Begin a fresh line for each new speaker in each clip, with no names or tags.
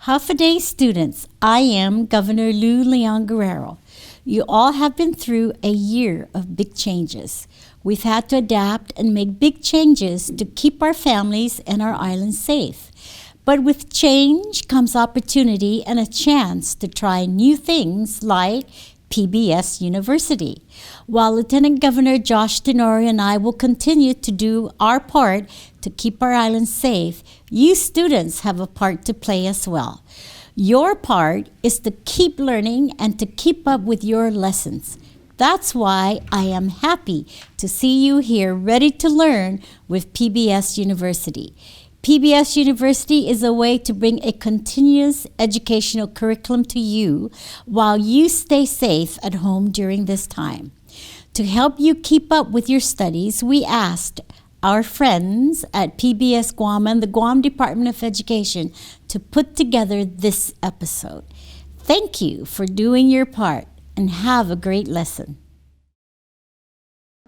Half a day students, I am Governor Lou Leon Guerrero. You all have been through a year of big changes. We've had to adapt and make big changes to keep our families and our island safe. But with change comes opportunity and a chance to try new things like PBS University. While Lieutenant Governor Josh Tenorio and I will continue to do our part to keep our island safe, you students have a part to play as well. Your part is to keep learning and to keep up with your lessons. That's why I am happy to see you here ready to learn with PBS University. PBS University is a way to bring a continuous educational curriculum to you while you stay safe at home during this time. To help you keep up with your studies, we asked our friends at PBS Guam and the Guam Department of Education to put together this episode. Thank you for doing your part and have a great lesson.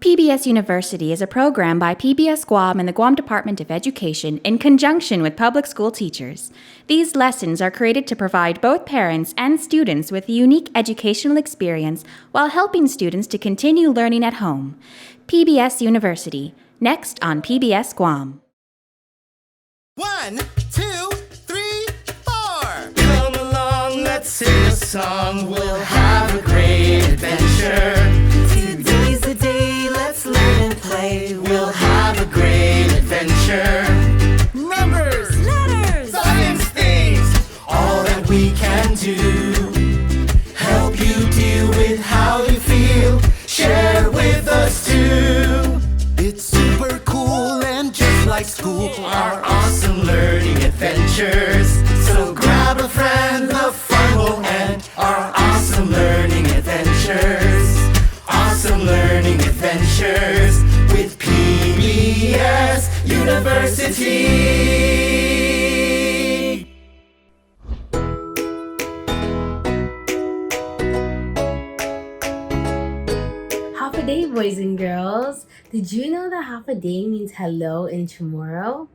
PBS University is a program by PBS Guam and the Guam Department of Education in conjunction with public school teachers. These lessons are created to provide both parents and students with a unique educational experience while helping students to continue learning at home. PBS University, next on PBS Guam.
1, 2, 3, 4. Come along, let's sing a song. We'll have a great adventure. Today's the day, let's learn and play. We'll have a great adventure. Numbers, letters, science things, all that we can do. Help you deal with how you feel. Share with us too. It's super cool and just like school, our awesome learning adventures. So grab a friend, the fun will end. Our awesome learning adventures. Awesome learning adventures with PBS University.
Half a day, boys and girls. Did you know that half a day means hello in Chamorro?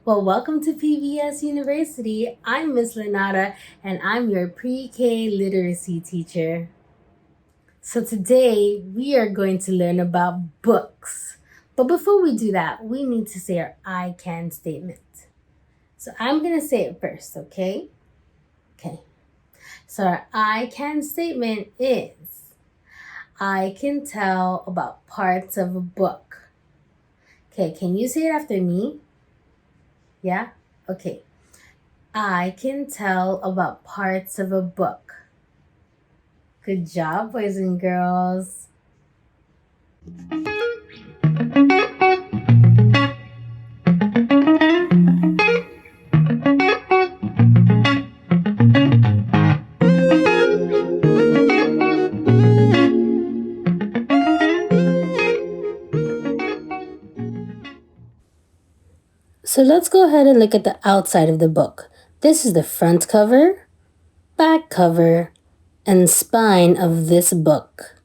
Well, welcome to PBS University. I'm Miss Lenata, and I'm your pre-K literacy teacher. So today, we are going to learn about books. But before we do that, we need to say our I can statement. So I'm going to say it first, okay? Okay. So our I can statement is, I can tell about parts of a book. Okay, can you say it after me? Yeah? Okay. I can tell about parts of a book. Good job, boys and girls. So let's go ahead and look at the outside of the book. This is the front cover, back cover, and spine of this book.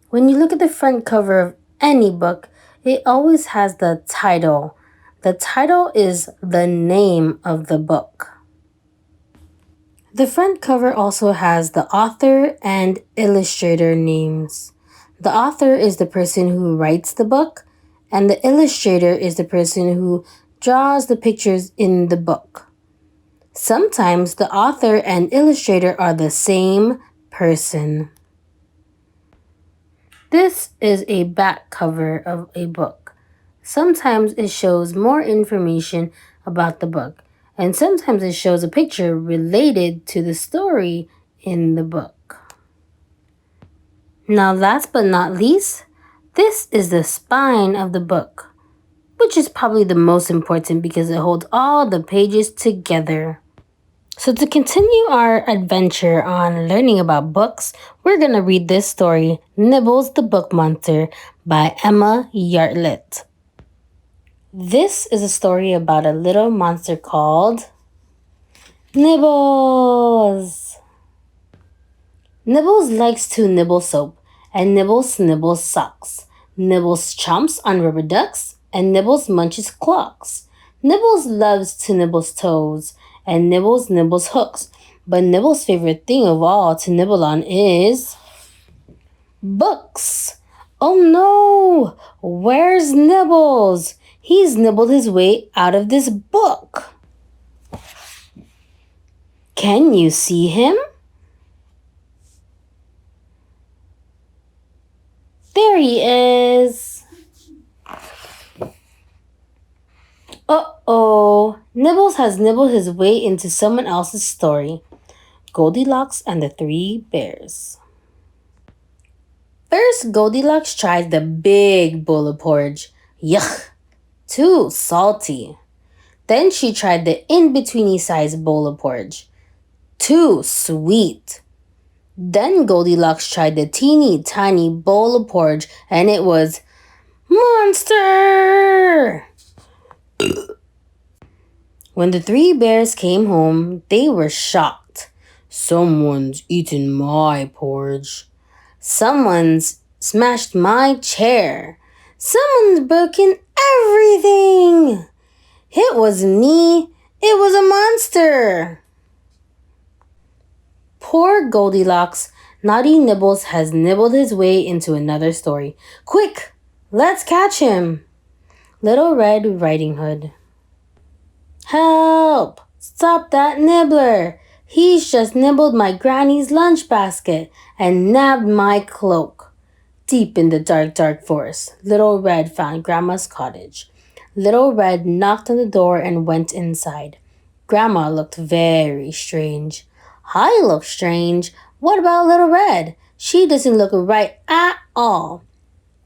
When you look at the front cover of any book, it always has the title. The title is the name of the book. The front cover also has the author and illustrator names. The author is the person who writes the book, and the illustrator is the person who draws the pictures in the book. Sometimes the author and illustrator are the same person. This is a back cover of a book. Sometimes it shows more information about the book, and sometimes it shows a picture related to the story in the book. Now, last but not least, this is the spine of the book, which is probably the most important because it holds all the pages together. So to continue our adventure on learning about books, we're going to read this story, Nibbles the Book Monster by Emma Yartlett. This is a story about a little monster called Nibbles. Nibbles likes to nibble soap, and Nibbles nibbles socks. Nibbles chomps on rubber ducks, and Nibbles munches clocks. Nibbles loves to nibble toes, and Nibbles nibbles hooks. But Nibbles' favorite thing of all to nibble on is books. Oh no! Where's Nibbles? He's nibbled his way out of this book. Can you see him? There he is. Uh-oh. Nibbles has nibbled his way into someone else's story. Goldilocks and the Three Bears. First, Goldilocks tried the big bowl of porridge. Yuck! Too salty. Then she tried the in-betweeny sized bowl of porridge. Too sweet. Then Goldilocks tried the teeny tiny bowl of porridge, and it was monster! When the Three Bears came home, they were shocked. Someone's eaten my porridge. Someone's smashed my chair. Someone's broken everything. It wasn't me. It was a monster. Poor Goldilocks. Naughty Nibbles has nibbled his way into another story. Quick, let's catch him. Little Red Riding Hood. Help! Stop that nibbler! He's just nibbled my granny's lunch basket and nabbed my cloak. Deep in the dark forest, Little Red found Grandma's cottage. Little Red knocked on the door and went inside. Grandma looked very strange. I look strange. What about Little Red? She doesn't look right at all.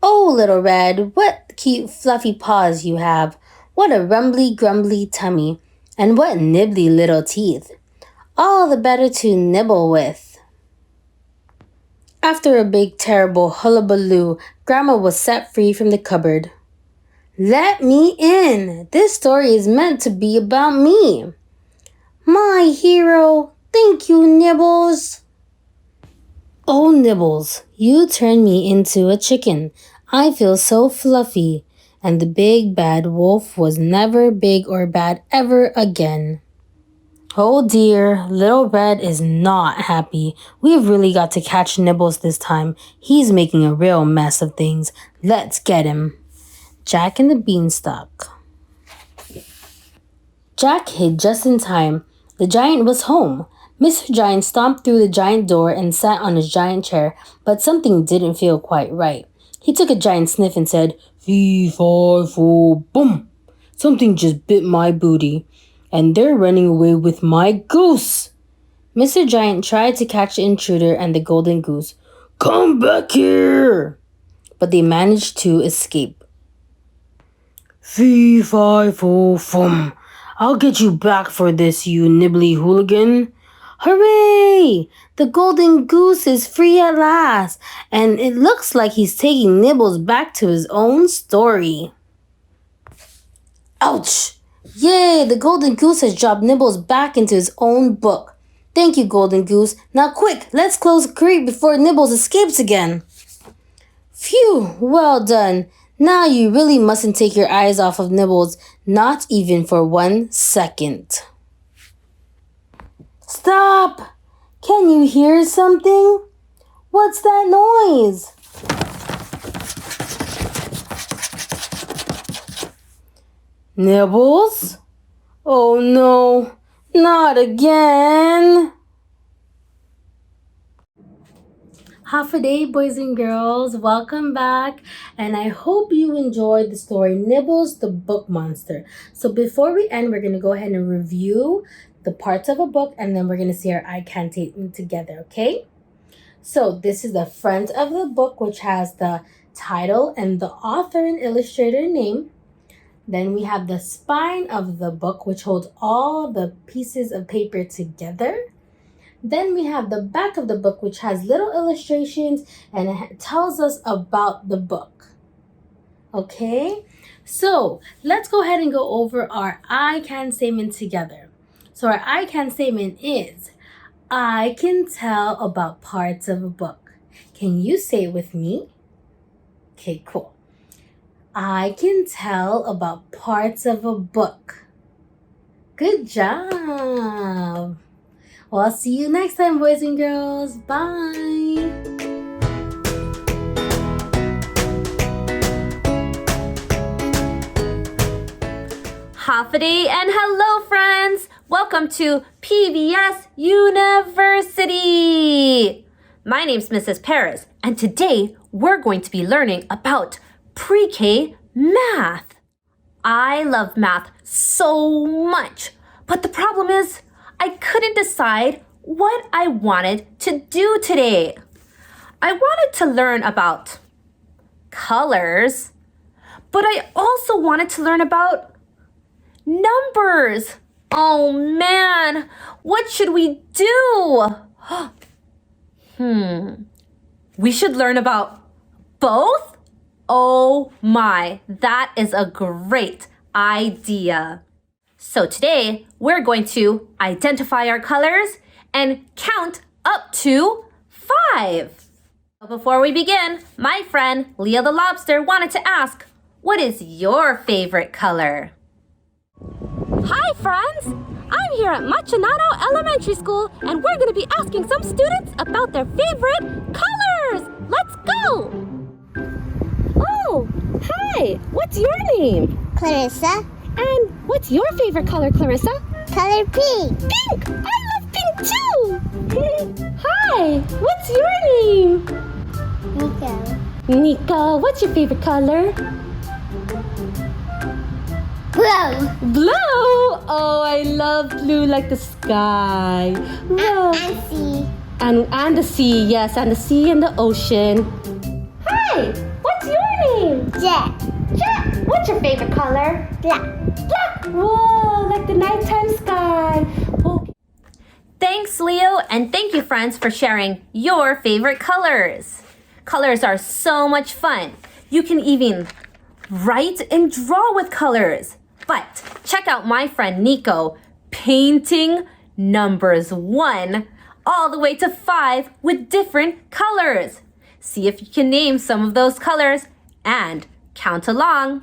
Oh, Little Red, what cute fluffy paws you have. What a rumbly grumbly tummy. And what nibbly little teeth. All the better to nibble with. After a big terrible hullabaloo, Grandma was set free from the cupboard. Let me in. This story is meant to be about me. My hero. Thank you, Nibbles. Oh, Nibbles, you turned me into a chicken. I feel so fluffy. And the big bad wolf was never big or bad ever again. Oh dear, Little Red is not happy. We've really got to catch Nibbles this time. He's making a real mess of things. Let's get him. Jack and the Beanstalk. Jack hid just in time. The giant was home. Mr. Giant stomped through the giant door and sat on his giant chair, but something didn't feel quite right. He took a giant sniff and said, Fee, fi, fo, boom. Something just bit my booty, and they're running away with my goose. Mr. Giant tried to catch the intruder and the golden goose. Come back here! But they managed to escape. Fee, fi, fo, fum. I'll get you back for this, you nibbly hooligan. Hooray! The golden goose is free at last, and it looks like he's taking Nibbles back to his own story. Ouch! Yay! The golden goose has dropped Nibbles back into his own book. Thank you, golden goose. Now quick, let's close the crate before Nibbles escapes again. Phew! Well done. Now you really mustn't take your eyes off of Nibbles, not even for 1 second. Stop! Can you hear something? What's that noise? Nibbles? Oh no, not again! Half a day, boys and girls. Welcome back. And I hope you enjoyed the story Nibbles the Book Monster. So before we end, we're going to go ahead and review the parts of a book, and then we're going to see our I Can statement together, okay? So this is the front of the book, which has the title and the author and illustrator name. Then we have the spine of the book, which holds all the pieces of paper together. Then we have the back of the book, which has little illustrations and it tells us about the book. Okay, so let's go ahead and go over our I Can statement together. So our I Can statement is, I can tell about parts of a book. Can you say it with me? Okay, cool. I can tell about parts of a book. Good job. Well, I'll see you next time, boys and girls. Bye.
Haffa-day and hello, friends! Welcome to PBS University! My name's Mrs. Perez, and today we're going to be learning about pre-K math. I love math so much, but the problem is I couldn't decide what I wanted to do today. I wanted to learn about colors, but I also wanted to learn about numbers. Oh man, what should we do? We should learn about both? Oh my, that is a great idea. So today, we're going to identify our colors and count up to 5. Before we begin, my friend Leo the Lobster wanted to ask, what is your favorite color?
Hi friends! I'm here at Machinado Elementary School and we're going to be asking some students about their favorite colors! Let's go! Oh, hi! What's your name?
Clarissa,
And what's your favorite color, Clarissa?
color pink.
Pink! I love pink too! Hi! What's your name?
Nico,
Nika, what's your favorite color?
blue,
Blue! Oh, I love blue like the sky. Wow.
and sea,
And the sea, yes, and the sea and the ocean. Hi! What's your name?
jet,
Jet! What's your favorite color?
black.
Black! Whoa, like the nighttime sky. Oh.
Thanks, Leo, and thank you, friends, for sharing your favorite colors. Colors are so much fun. You can even write and draw with colors. But check out my friend Nico painting numbers 1 all the way to 5 with different colors. See if you can name some of those colors and count along.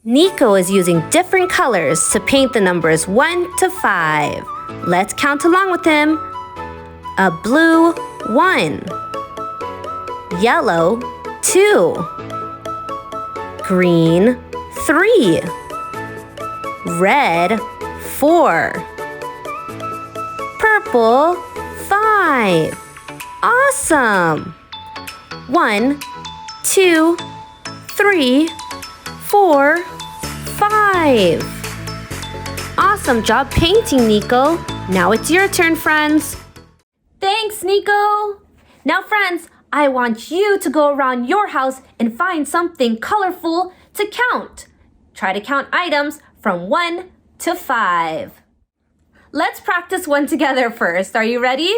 Nico is using different colors to paint the numbers 1 to 5. Let's count along with him. A blue 1, yellow 2, green 3, red 4, purple 5. Awesome! 1, 2, 3, 4, 5. Awesome job painting, Nico. Now it's your turn, friends. Thanks, Nico. Now, friends, I want you to go around your house and find something colorful to count. Try to count items from 1 to 5. Let's practice one together first. Are you ready?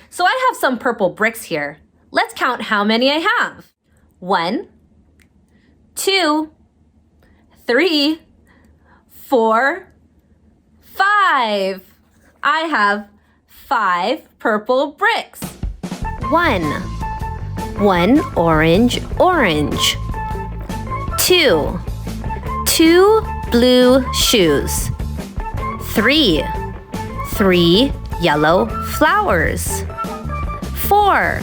So I have some purple bricks here. Let's count how many I have. 1, 2, 3, 4, 5. I have 5 purple bricks. 1 orange. 2 blue shoes. 3 yellow flowers. 4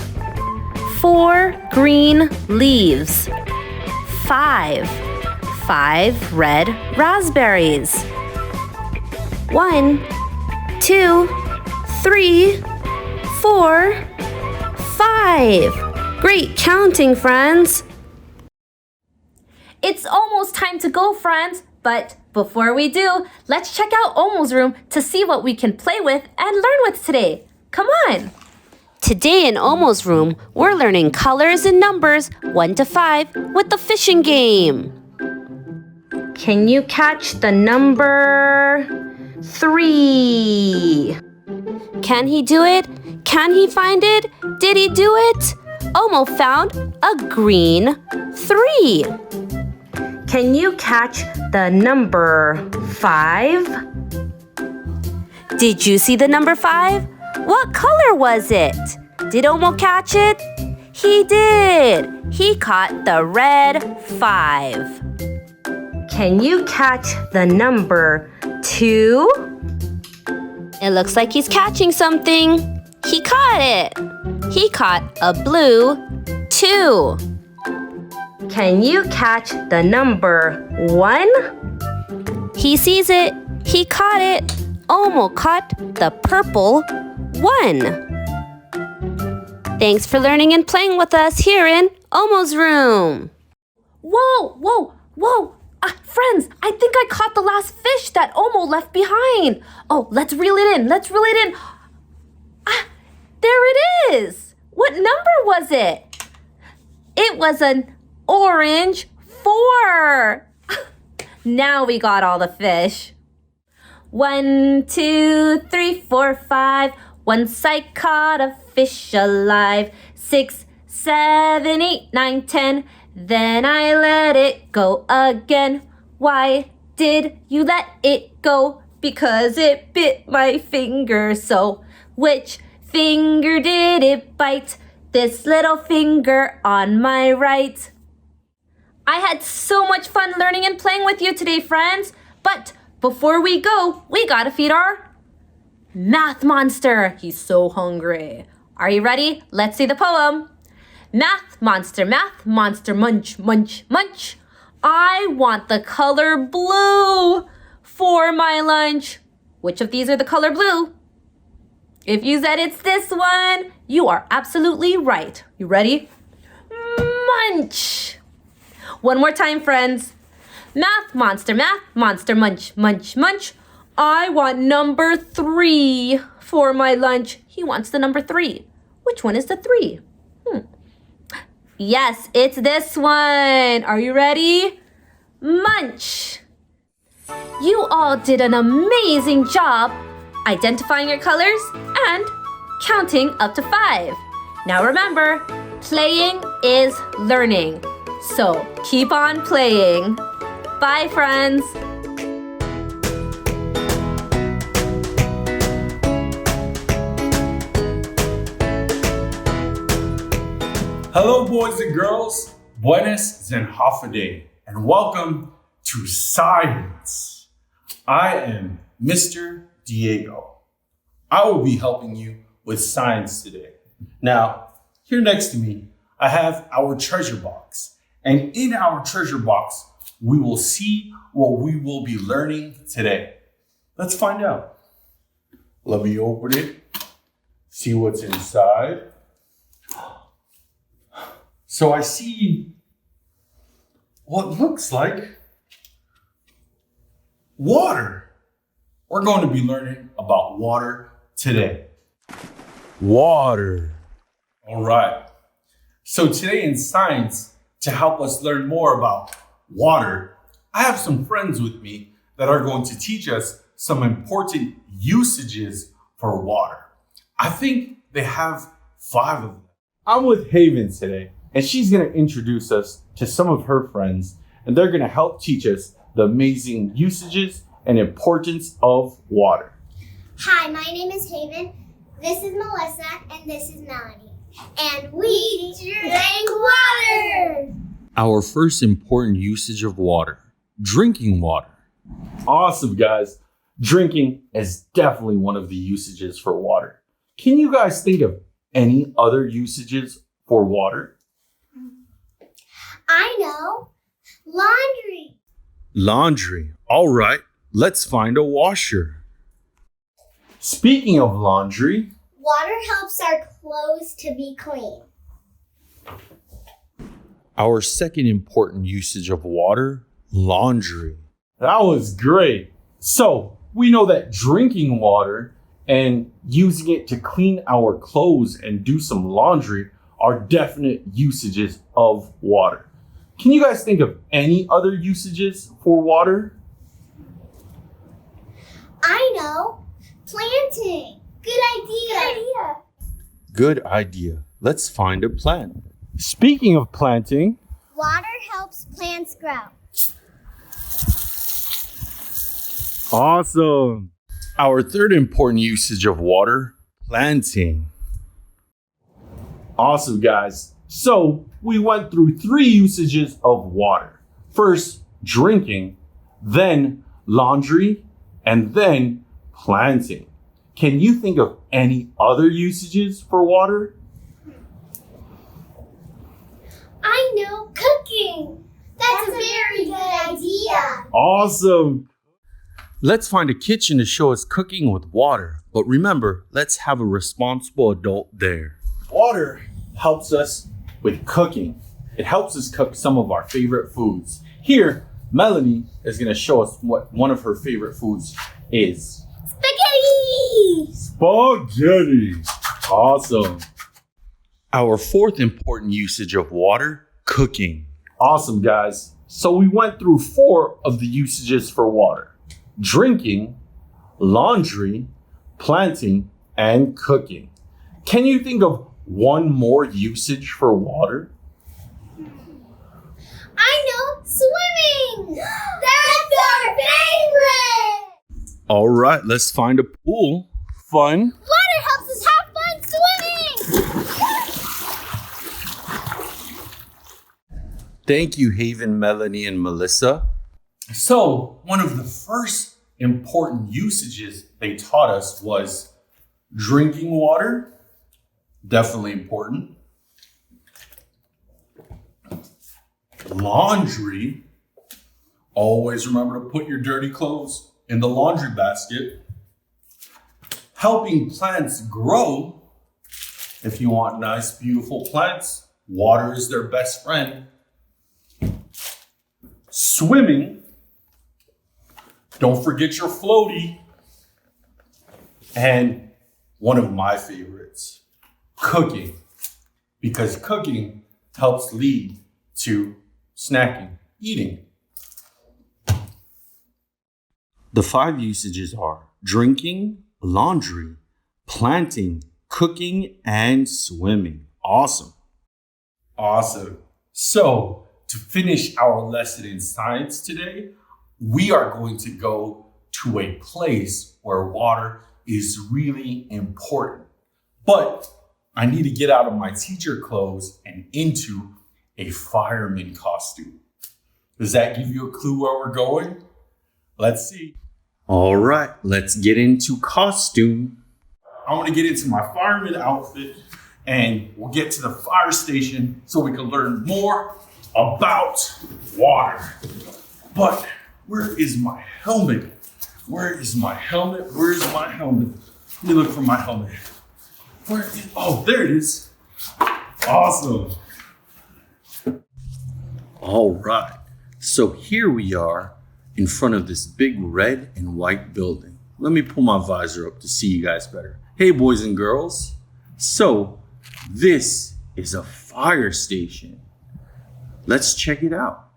green leaves. 5 red raspberries. 1, 2, 3, 4, 5. Great counting, friends. It's almost time to go, friends. But before we do, let's check out Omo's room to see what we can play with and learn with today. Come on. Today in Omo's room, we're learning colors and numbers 1 to 5 with the fishing game. Can you catch the number 3? Can he do it? Can he find it? Did he do it? Omo found a green 3. Can you catch the number 5? Did you see the number 5? What color was it? Did Omo catch it? He did. He caught the red 5. Can you catch the number 2. It looks like he's catching something. He caught it. He caught a blue 2. Can you catch the number 1? He sees it. He caught it. Omo caught the purple 1. Thanks for learning and playing with us here in Omo's room.
Whoa! Friends, I think I caught the last fish that Omo left behind. Oh, let's reel it in. There it is. What number was it? It was an orange 4. Now we got all the fish. 1, 2, 3, 4, 5. Once I caught a fish alive. 6, 7, 8, 9, 10. Then I let it go again. Why did you let it go? Because it bit my finger so. Which finger did it bite? This little finger on my right. I had so much fun learning and playing with you today, friends. But before we go, we gotta feed our math monster. He's so hungry. Are you ready? Let's see the poem. Math monster, munch, munch, munch. I want the color blue for my lunch. Which of these are the color blue? If you said it's this one, you are absolutely right. You ready? Munch. One more time, friends. Math monster, munch, munch, munch. I want number 3 for my lunch. He wants the number 3. Which one is the 3? Yes, it's this one. Are you ready? Munch. You all did an amazing job identifying your colors and counting up to 5. Now remember, playing is learning. So keep on playing. Bye, friends.
Hello, boys and girls. Buenos Zenhafade, and welcome to Science. I am Mr. Diego. I will be helping you with science today. Now, here next to me, I have our treasure box. And in our treasure box, we will see what we will be learning today. Let's find out. Let me open it, see what's inside. So I see what looks like water. We're going to be learning about water today. Water. All right. So today in science, to help us learn more about water, I have some friends with me that are going to teach us some important usages for water. I think they have 5 of them. I'm with Haven today, and she's going to introduce us to some of her friends, and they're going to help teach us the amazing usages and importance of water.
Hi, my name is Haven. This is Melissa, and this is Melanie. And we drink water!
Our first important usage of water, drinking water. Awesome, guys. Drinking is definitely one of the usages for water. Can you guys think of any other usages for water?
I know. Laundry.
Laundry. All right, let's find a washer. Speaking of laundry,
Water helps our clothes to be clean.
our second important usage of water, laundry. That was great. So we know that drinking water and using it to clean our clothes and do some laundry are definite usages of water. Can you guys think of any other usages for water?
I know. Planting. Good idea.
Good idea. Let's find a plant. Speaking of planting,
Water helps plants grow.
awesome. Our third important usage of water, planting. Awesome, guys. So we went through 3 usages of water. First, drinking, then laundry, and then planting. Can you think of any other usages for water?
I know, cooking. That's a very good idea.
Awesome. Let's find a kitchen to show us cooking with water. But remember, let's have a responsible adult there. Water helps us with cooking. It helps us cook some of our favorite foods. Here, Melanie is going to show us what one of her favorite foods is.
Spaghetti!
Spaghetti. Awesome. Our fourth important usage of water, cooking. Awesome, guys. So we went through 4 of the usages for water. Drinking, laundry, planting, and cooking. Can you think of one more usage for water?
I know, swimming! That's our favorite!
All right, let's find a pool. Fun.
Water helps us have fun swimming!
Thank you, Haven, Melanie, and Melissa. So, one of the first important usages they taught us was drinking water. Definitely important. Laundry. Always remember to put your dirty clothes in the laundry basket. Helping plants grow. If you want nice, beautiful plants, water is their best friend. Swimming. Don't forget your floaty. And one of my favorites, cooking. Because cooking helps lead to snacking, eating. The 5 usages are drinking, laundry, planting, cooking, and swimming. Awesome. Awesome. So, to finish our lesson in science today, we are going to go to a place where water is really important. But I need to get out of my teacher clothes and into a fireman costume. Does that give you a clue where we're going? Let's see. All right, let's get into costume. I want to get into my fireman outfit and we'll get to the fire station so we can learn more about water. But where is my helmet? Where is my helmet? Where's my helmet? Let me look for my helmet. Oh, there it is. Awesome. All right. So here we are in front of this big red and white building. Let me pull my visor up to see you guys better. Hey, boys and girls. So this is a fire station. Let's check it out.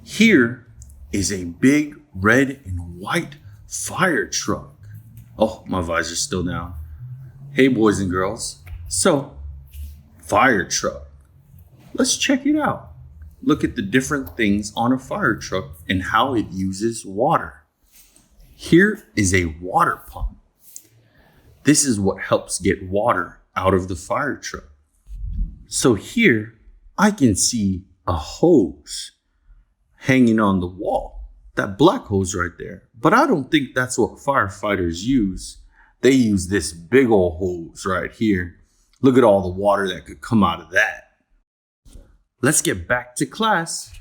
Here is a big red and white fire truck. Oh, my visor's still down. Hey, boys and girls. So, fire truck. Let's check it out. Look at the different things on a fire truck and how it uses water. Here is a water pump. This is what helps get water out of the fire truck. So here, I can see a hose hanging on the wall. That black hose right there. But I don't think that's what firefighters use. They use this big old hose right here. Look at all the water that could come out of that. Let's get back to class.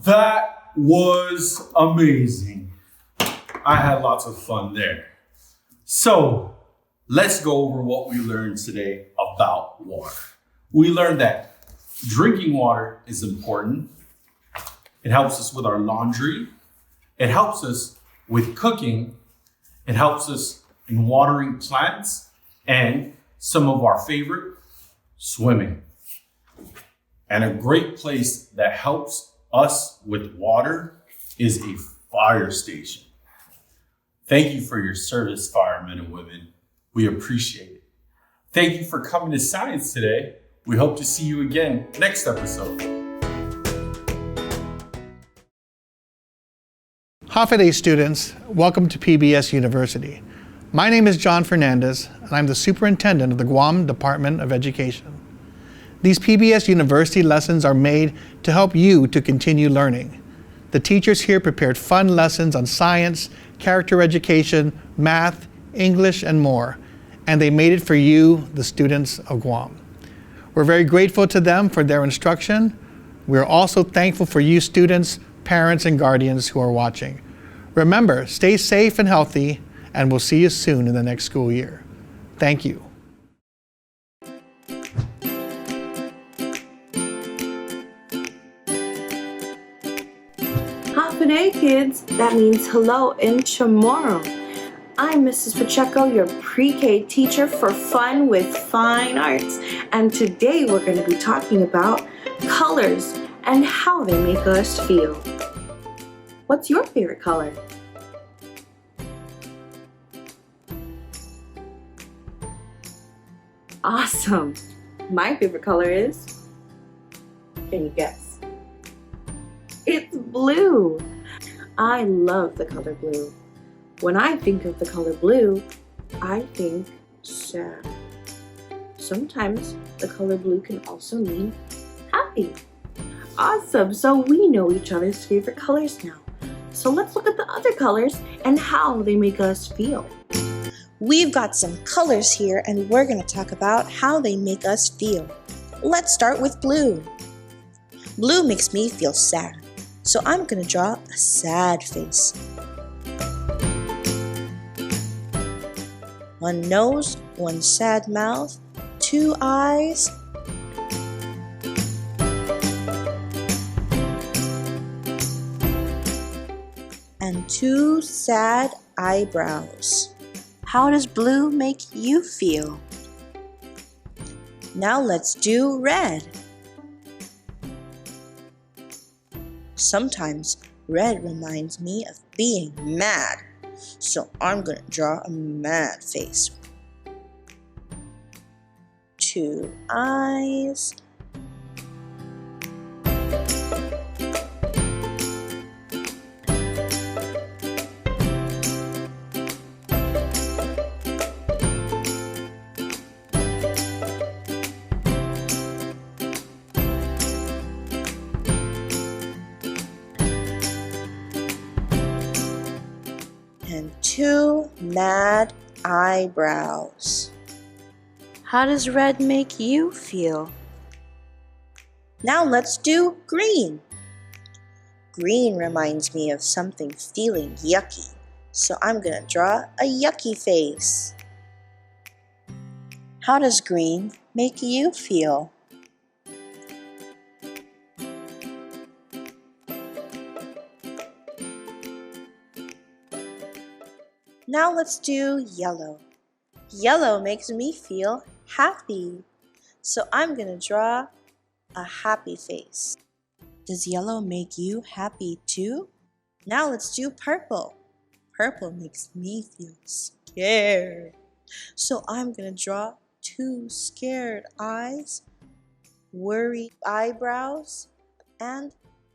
That was amazing. I had lots of fun there. So let's go over what we learned today about water. We learned that drinking water is important. It helps us with our laundry. It helps us with cooking. It helps us in watering plants and some of our favorite, swimming. And a great place that helps us with water is a fire station. Thank you for your service, firemen and women. We appreciate it. Thank you for coming to Science today. We hope to see you again next episode.
Hafa students, welcome to PBS University. My name is John Fernandez, and I'm the superintendent of the Guam Department of Education. These PBS University lessons are made to help you to continue learning. The teachers here prepared fun lessons on science, character education, math, English, and more. And they made it for you, the students of Guam. We're very grateful to them for their instruction. We're also thankful for you students, parents, and guardians who are watching. Remember, stay safe and healthy, and we'll see you soon in the next school year. Thank you.
Half a day, kids. That means hello in Chamorro. I'm Mrs. Pacheco, your pre-K teacher for Fun with Fine Arts. And today we're going to be talking about colors and how they make us feel. What's your favorite color? Awesome. My favorite color is? Can you guess? It's blue. I love the color blue. When I think of the color blue, I think sad. Sometimes the color blue can also mean happy. Awesome, so we know each other's favorite colors now. So let's look at the other colors and how they make us feel.
We've got some colors here and we're going to talk about how they make us feel. Let's start with blue. Blue makes me feel sad, so I'm going to draw a sad face. One nose, one sad mouth, two eyes, and two sad eyebrows. How does blue make you feel? Now let's do red. Sometimes red reminds me of being mad, so I'm gonna draw a mad face. Two eyes. And two mad eyebrows. How does red make you feel? Now let's do green. Green reminds me of something feeling yucky, so I'm gonna draw a yucky face. How does green make you feel? Now let's do yellow. Yellow makes me feel happy, so I'm gonna draw a happy face. Does yellow make you happy too? Now let's do purple. Purple makes me feel scared, so I'm gonna draw two scared eyes, worried eyebrows, and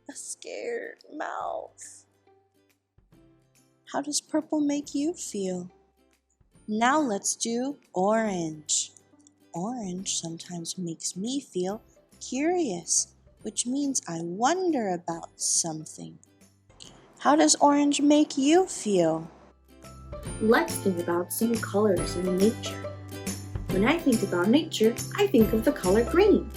a scared mouth. How does purple make you feel? Now let's do orange. Orange sometimes makes me feel curious, which means I wonder about something. How does orange make you feel?
Let's think about some colors in nature. When I think about nature, I think of the color green.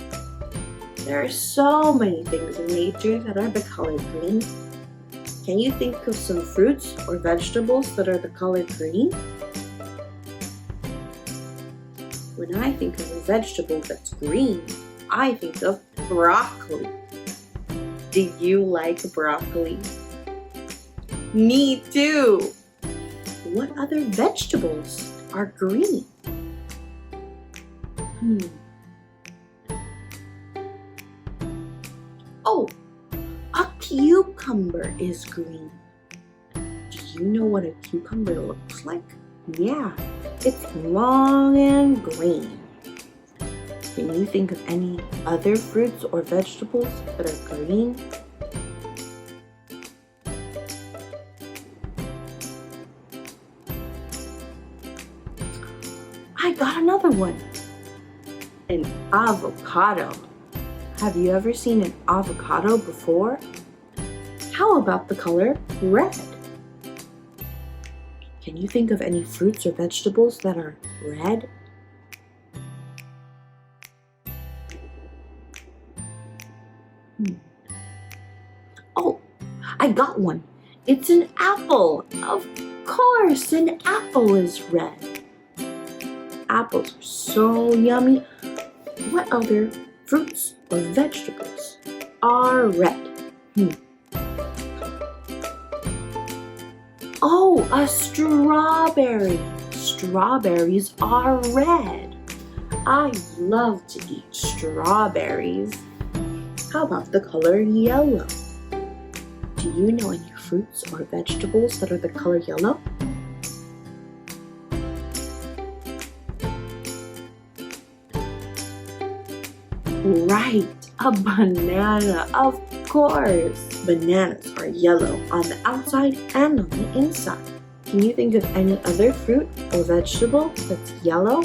There are so many things in nature that are the color green. Can you think of some fruits or vegetables that are the color green? When I think of a vegetable that's green, I think of broccoli. Do you like broccoli? Me too! What other vegetables are green? Oh, a cucumber is green. Do you know what a cucumber looks like? Yeah, it's long and green. Can you think of any other fruits or vegetables that are green? I got another one. An avocado. Have you ever seen an avocado before? How How about the color red? Can you think of any fruits or vegetables that are red? Oh, I got one. It's an apple. Of course, an apple is red. Apples are so yummy. What other fruits or vegetables are red? Oh, a strawberry. Strawberries are red. I love to eat strawberries. How about the color yellow? Do you know any fruits or vegetables that are the color yellow? Right, a banana, of course. Bananas are yellow on the outside and on the inside. Can you think of any other fruit or vegetable that's yellow?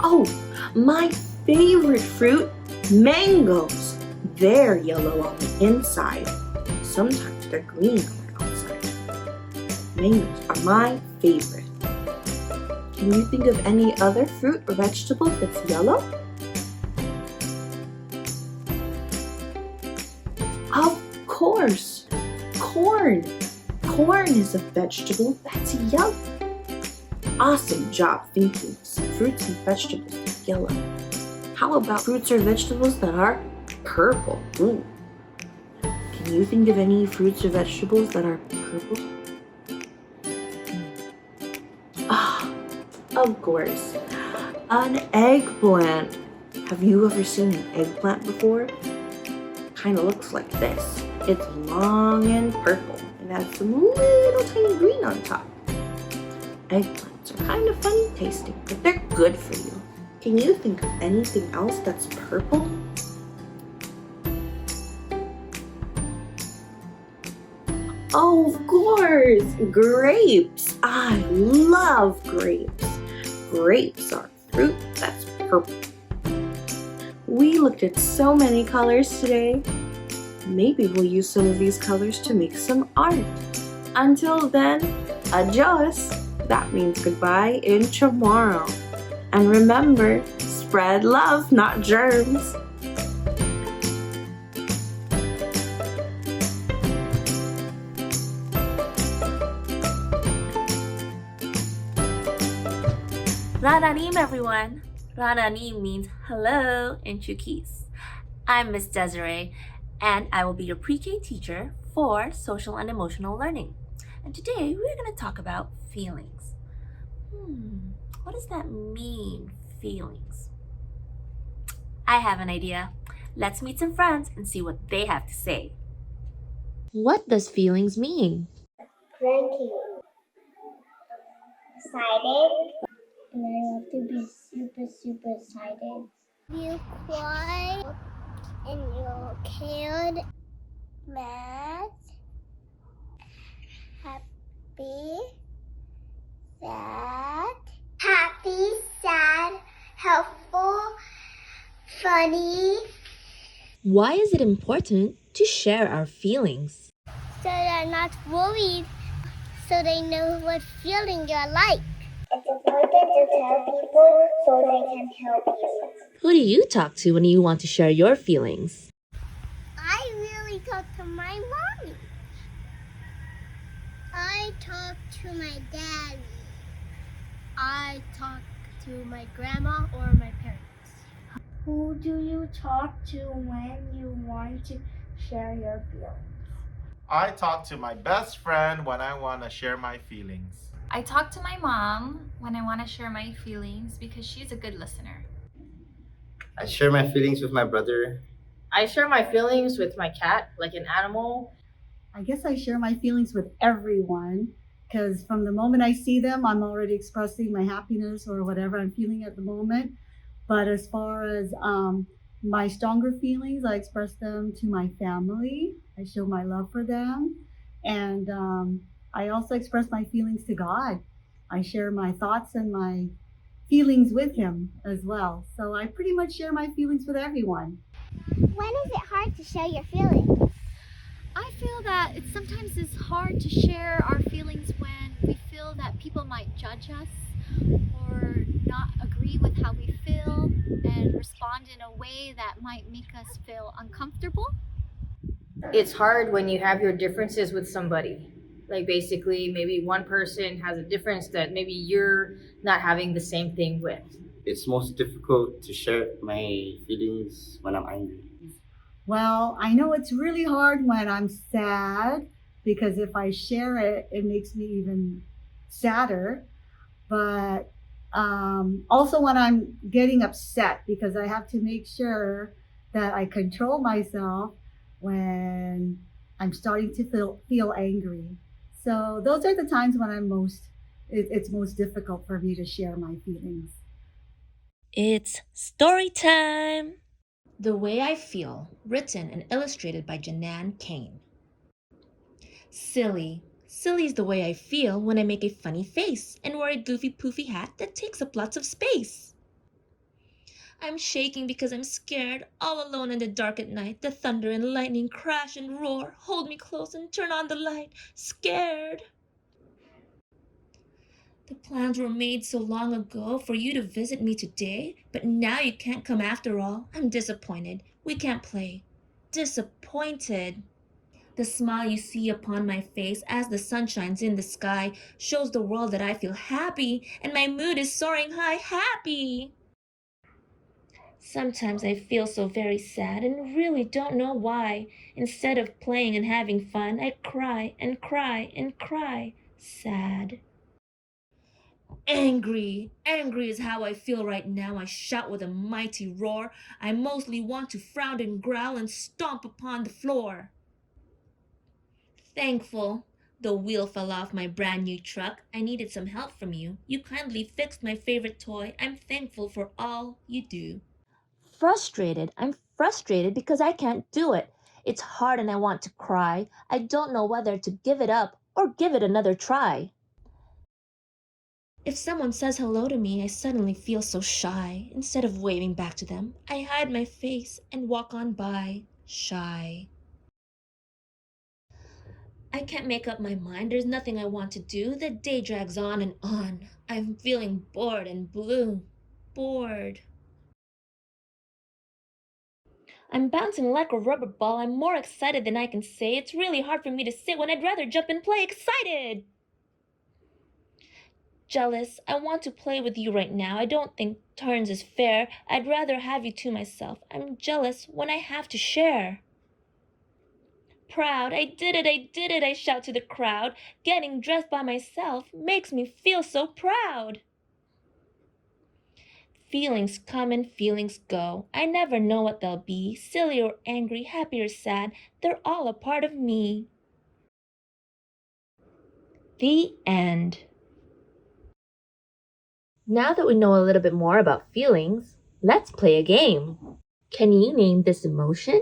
Oh, my favorite fruit, mangoes. They're yellow on the inside. Sometimes they're green on the outside. Mangoes are my favorite. Can you think of any other fruit or vegetable that's yellow? Of course, corn. Corn is a vegetable that's yellow. Awesome job thinking of some fruits and vegetables that's yellow. How about fruits or vegetables that are purple? Ooh. Can you think of any fruits or vegetables that are purple? Of course, an eggplant. Have you ever seen an eggplant before? Kind of looks like this. It's long and purple and has some little tiny green on top. Eggplants are kind of funny tasting, but they're good for you. Can you think of anything else that's purple? Oh, of course, grapes. I love grapes. Grapes are fruit that's purple. We looked at so many colors today. Maybe we'll use some of these colors to make some art. Until then, adios. That means goodbye in tomorrow. And remember, spread love, not germs.
Rananim, everyone. Rananim means hello in Chuukese. I'm Miss Desiree, and I will be your pre-K teacher for social and emotional learning. And today we're going to talk about feelings. What does that mean, feelings? I have an idea. Let's meet some friends and see what they have to say.
What does feelings mean?
Cranky. Excited. And I want to be super excited. You cry and you're scared, mad, happy, sad, helpful, funny.
Why is it important to share our feelings?
So they're not worried, so they know what feeling you're like. It's important to tell people so they can help you.
Who do you talk to when you want to share your feelings?
I really talk to my mommy. I talk to my daddy. I talk to my grandma or my parents. Who do you talk to when you want to share your feelings?
I talk to my best friend when I want to share my feelings.
I talk to my mom when I want to share my feelings because she's a good listener.
I share my feelings with my brother.
I share my feelings with my cat, like an animal.
I guess I share my feelings with everyone because from the moment I see them, I'm already expressing my happiness or whatever I'm feeling at the moment. But as far as my stronger feelings, I express them to my family. I show my love for them. And I also express my feelings to God. I share my thoughts and my feelings with him as well. So I pretty much share my feelings with everyone.
When is it hard to share your feelings?
I feel that it sometimes is hard to share our feelings when we feel that people might judge us or not agree with how we feel and respond in a way that might make us feel uncomfortable.
It's hard when you have your differences with somebody. Like basically maybe one person has a difference that maybe you're not having the same thing with.
It's most difficult to share my feelings when I'm angry.
Well, I know it's really hard when I'm sad, because if I share it, it makes me even sadder. But also when I'm getting upset, because I have to make sure that I control myself when I'm starting to feel angry. So those are the times when it's most difficult for me to share my feelings.
It's story time!
The Way I Feel, written and illustrated by Janan Kane. Silly. Silly is the way I feel when I make a funny face and wear a goofy poofy hat that takes up lots of space. I'm shaking because I'm scared, all alone in the dark at night. The thunder and lightning crash and roar, hold me close and turn on the light, scared. The plans were made so long ago for you to visit me today, but now you can't come after all. I'm disappointed. We can't play. Disappointed. The smile you see upon my face as the sun shines in the sky shows the world that I feel happy and my mood is soaring high, happy. Sometimes I feel so very sad and really don't know why. Instead of playing and having fun, I cry and cry and cry, sad. Angry. Angry is how I feel right now. I shout with a mighty roar. I mostly want to frown and growl and stomp upon the floor. Thankful. The wheel fell off my brand new truck. I needed some help from you. You kindly fixed my favorite toy. I'm thankful for all you do.
Frustrated. I'm frustrated because I can't do it. It's hard and I want to cry. I don't know whether to give it up or give it another try. If someone says hello to me, I suddenly feel so shy. Instead of waving back to them, I hide my face and walk on by, shy. I can't make up my mind. There's nothing I want to do. The day drags on and on. I'm feeling bored and blue. Bored. I'm bouncing like a rubber ball. I'm more excited than I can say. It's really hard for me to sit when I'd rather jump and play. Excited! Jealous. I want to play with you right now. I don't think turns is fair. I'd rather have you to myself. I'm jealous when I have to share. Proud. I did it, I shout to the crowd. Getting dressed by myself makes me feel so proud. Feelings come and feelings go. I never know what they'll be. Silly or angry, happy or sad, they're all a part of me. The end. Now that we know a little bit more about feelings, let's play a game. Can you name this emotion?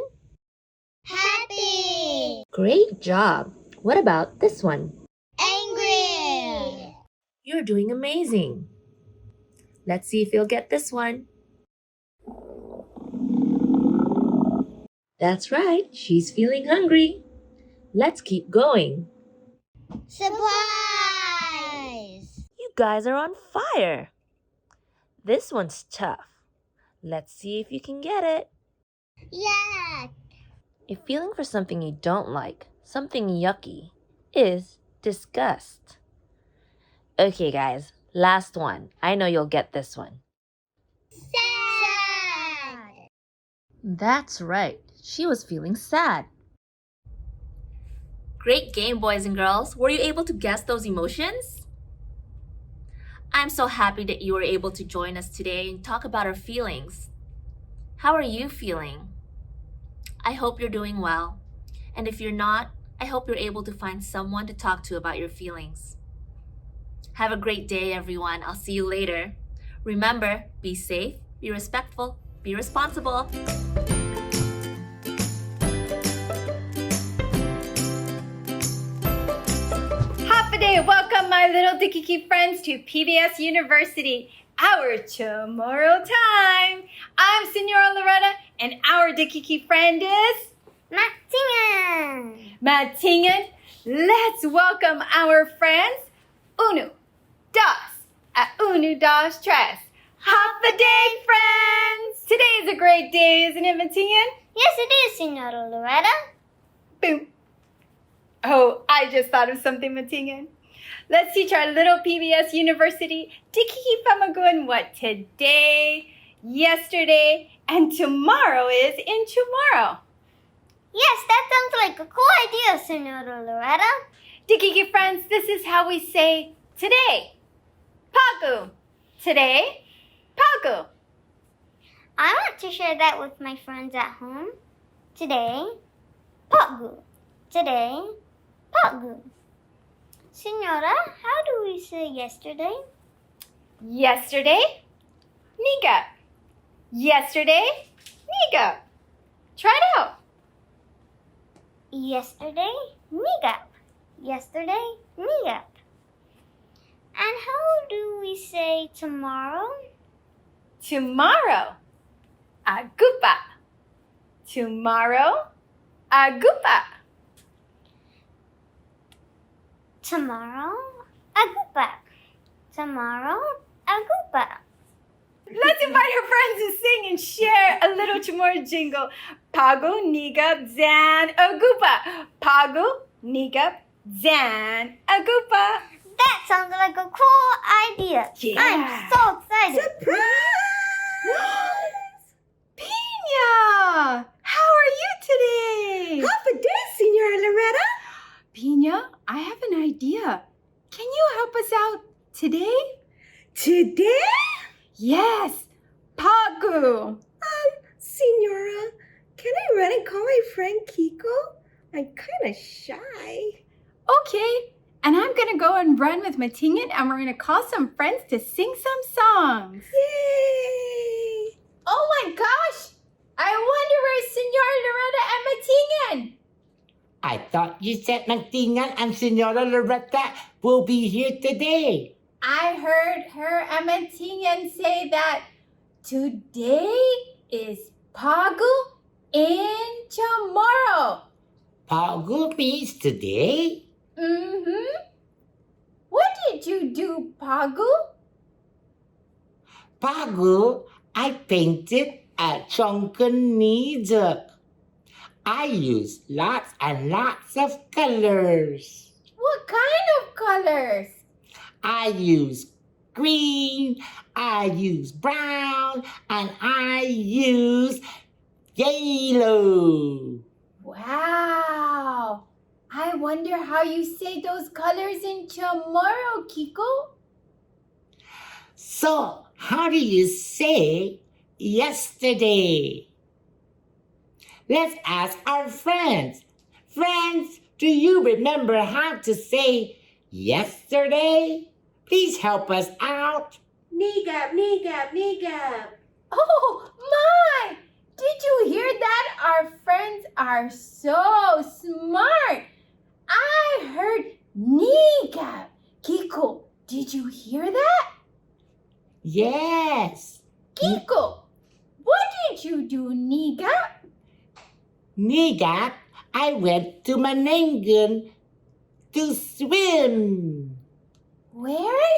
Happy.
Great job. What about this one?
Angry.
You're doing amazing. Let's see if you'll get this one. That's right, she's feeling hungry. Let's keep going.
Surprise!
You guys are on fire. This one's tough. Let's see if you can get it.
Yeah.
A feeling for something you don't like, something yucky, is disgust. Okay, guys, last one. I know you'll get this one.
Sad.
That's right. She was feeling sad.
Great game, boys and girls. Were you able to guess those emotions? I'm so happy that you were able to join us today and talk about our feelings. How are you feeling? I hope you're doing well. And if you're not, I hope you're able to find someone to talk to about your feelings. Have a great day, everyone. I'll see you later. Remember, be safe, be respectful, be responsible.
Welcome, my little Dikiki friends, to PBS University. our tomorrow time. I'm Senora Loretta, and our Dikiki friend is
Matingen.
Matingen. Let's welcome our friends Unu, Das, Unu, Das, Tres. Half a day, friends! Today is a great day, isn't it, Matingen?
Yes, it is, Senora Loretta.
Boom. Oh, I just thought of something, Matingen. Let's teach our little PBS University Dikiki Pamagun what today, yesterday, and tomorrow is in tomorrow.
Yes, that sounds like a cool idea, Senora Loretta.
Dikiki friends, this is how we say today. Pagu. Today, Pagu.
I want to share that with my friends at home. Today, Pagu. Today, Pagu. Senora, how do we say yesterday?
Yesterday, Niga. Yesterday, Niga. Try it out.
Yesterday, Nigap. Yesterday, Nigap. And how do we say tomorrow?
Tomorrow, Agupa. Tomorrow, Agupa.
Tomorrow, Agupa. Tomorrow, Agupa.
Let's invite our friends to sing and share a little tomorrow jingle. Pagu, Nigap, Zan, Agupa. Pagu, Nigap, Zan, Agupa.
That sounds like a cool idea.
Yeah.
I'm so excited.
Surprise! Pina! How are you today?
Half a day, Senora Loretta.
Pina, I have an idea. Can you help us out today?
Today?
Yes, Pagu.
Senora, can I run and call my friend Kiko? I'm kind of shy.
Okay, and I'm going to go and run with Matingen, and we're going to call some friends to sing some songs.
Yay!
Oh my gosh! I wonder where's Senora Loretta and Matingen?
I thought you said Matingen and Senora Loretta will be here today.
I heard her and Matingen say that today is Pagu in tomorrow.
Pagu means today?
Mm-hmm. What did you do, Pagu?
Pagu, I painted a drunken knee-jerk. I used lots and lots of colors.
What kind of colors?
I used green, I used brown, and I used yellow.
Wow! I wonder how you say those colors in tomorrow, Kiko?
So, how do you say yesterday? Let's ask our friends. Friends, do you remember how to say yesterday? Please help us out.
Nigap, nigap, nigap.
Oh, my! Did you hear that? Our friends are so smart. I heard Nigap. Kiko, did you hear that?
Yes.
Kiko, what did you do, Nigap?
Nigap, I went to Manangan to swim.
Where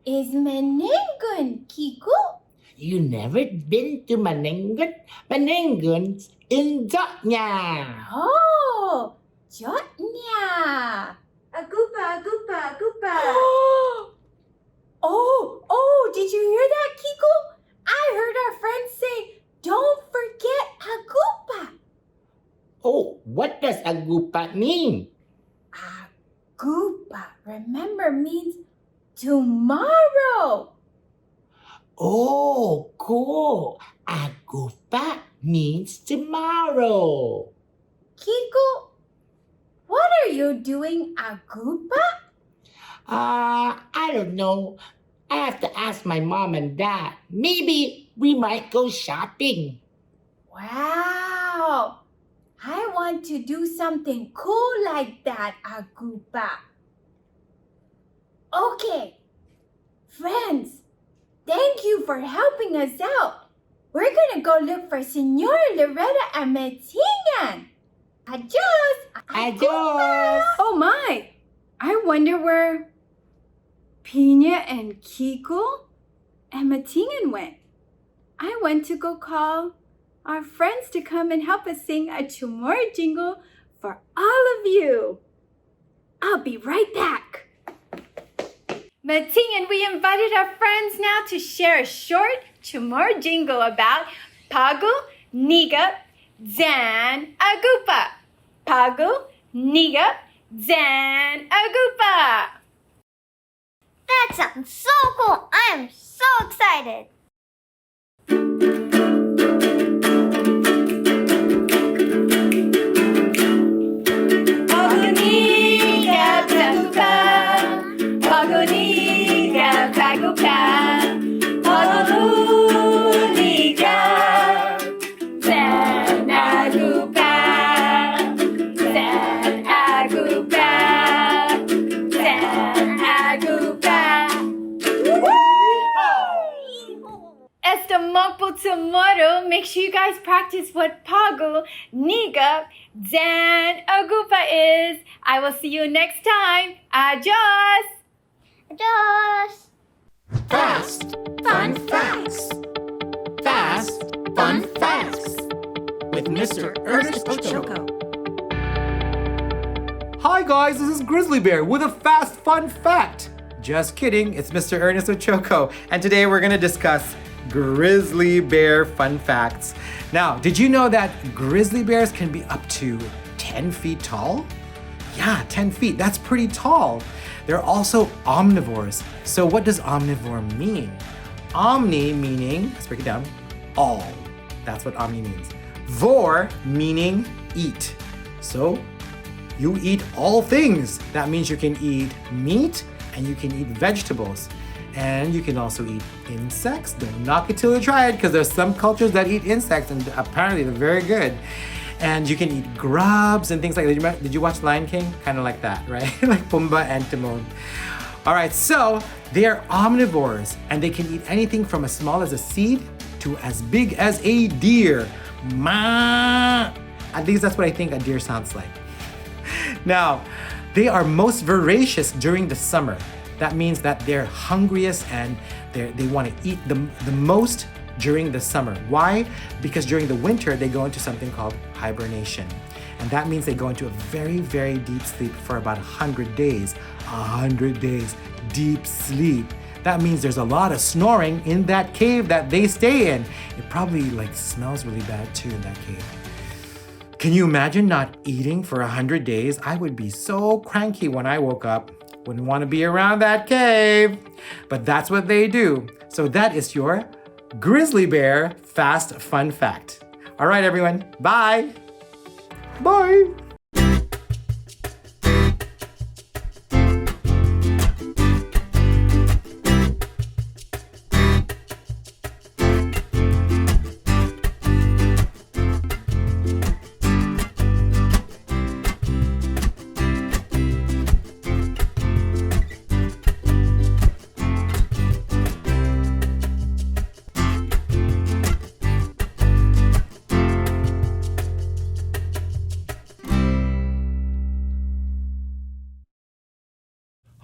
is Manangan, Kiko?
You never been to Manangan? Manangan's in Jotnya.
Oh, Jotnya.
Agupa, agupa, agupa.
Oh, did you hear that, Kiko? I heard our friends say, don't forget Agupa.
Oh, what does Agupa mean?
Agupa, remember, means tomorrow.
Oh, cool. Agupa means tomorrow.
Kiko, what are you doing, Agupa?
I don't know. I have to ask my mom and dad. Maybe we might go shopping.
Wow. I want to do something cool like that, Agupa. Okay, friends, Thank you for helping us out. We're gonna go look for Senora Loretta and Metingan. Adios!
Adios!
Oh my! I wonder where Pina and Kiko and Metingan went. I went to go call our friends to come and help us sing a Tomorrow jingle for all of you. I'll be right back. Metingan, we invited our friends now to share a short Tomorrow jingle about Pagu, Niga, Zan, Agupa. Pagu, Niga, Zan, Agupa.
That sounds so cool. I am so excited.
Paguniga, Pagupa. Paguniga, Pagupa. Paguniga, Zan, Agupa. Zan, Agupa. Zan, Agupa. Esta Mokpo tomorrow. Make sure you guys practice what Pagu, Niga, Zan, Agupa is. I will see you next time. Adios.
Adios.
Fast Fun Facts. Fast Fun Facts with Mr. Ernest Ochoa.
Hi guys, this is Grizzly Bear with a fast fun fact. Just kidding, it's Mr. Ernest Ochoa, and today we're gonna discuss grizzly bear fun facts. Now, did you know that grizzly bears can be up to 10 feet tall? Yeah, 10 feet, that's pretty tall. They're also omnivores. So what does omnivore mean? Omni meaning, let's break it down, all. That's what omni means. Vor meaning eat. So you eat all things. That means you can eat meat and you can eat vegetables. And you can also eat insects. Don't knock it till you try it, because there's some cultures that eat insects and apparently they're very good. And you can eat grubs and things like that. Did you watch Lion King? Kind of like that, right? Like Pumbaa and Timon. All right, so they are omnivores and they can eat anything from as small as a seed to as big as a deer. Ma! At least that's what I think a deer sounds like. Now, they are most voracious during the summer. That means that they're hungriest and they want to eat the most during the summer. Why? Because during the winter, they go into something called hibernation. And that means they go into a very, very deep sleep for about 100 days. 100 days, deep sleep. That means there's a lot of snoring in that cave that they stay in. It probably smells really bad too in that cave. Can you imagine not eating for 100 days? I would be so cranky when I woke up. Wouldn't want to be around that cave. But that's what they do. So that is your grizzly bear fast fun fact. All right, everyone. Bye. Bye.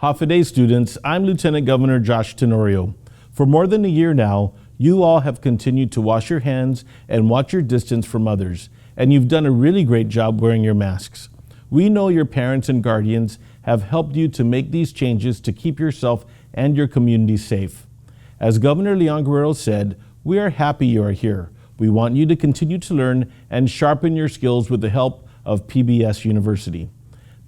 Hafa students, I'm Lieutenant Governor Josh Tenorio. For more than a year now, you all have continued to wash your hands and watch your distance from others, and you've done a really great job wearing your masks. We know your parents and guardians have helped you to make these changes to keep yourself and your community safe. As Governor Leon Guerrero said, we are happy you are here. We want you to continue to learn and sharpen your skills with the help of PBS University.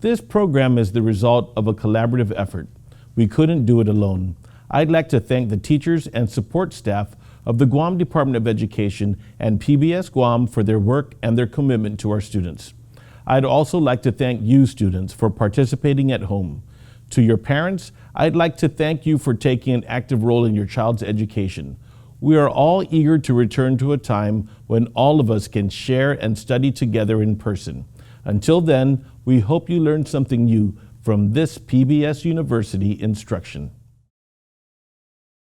This program is the result of a collaborative effort. We couldn't do it alone. I'd like to thank the teachers and support staff of the Guam Department of Education and PBS Guam for their work and their commitment to our students. I'd also like to thank you students for participating at home. To your parents, I'd like to thank you for taking an active role in your child's education. We are all eager to return to a time when all of us can share and study together in person. Until then, we hope you learned something new from this PBS University instruction.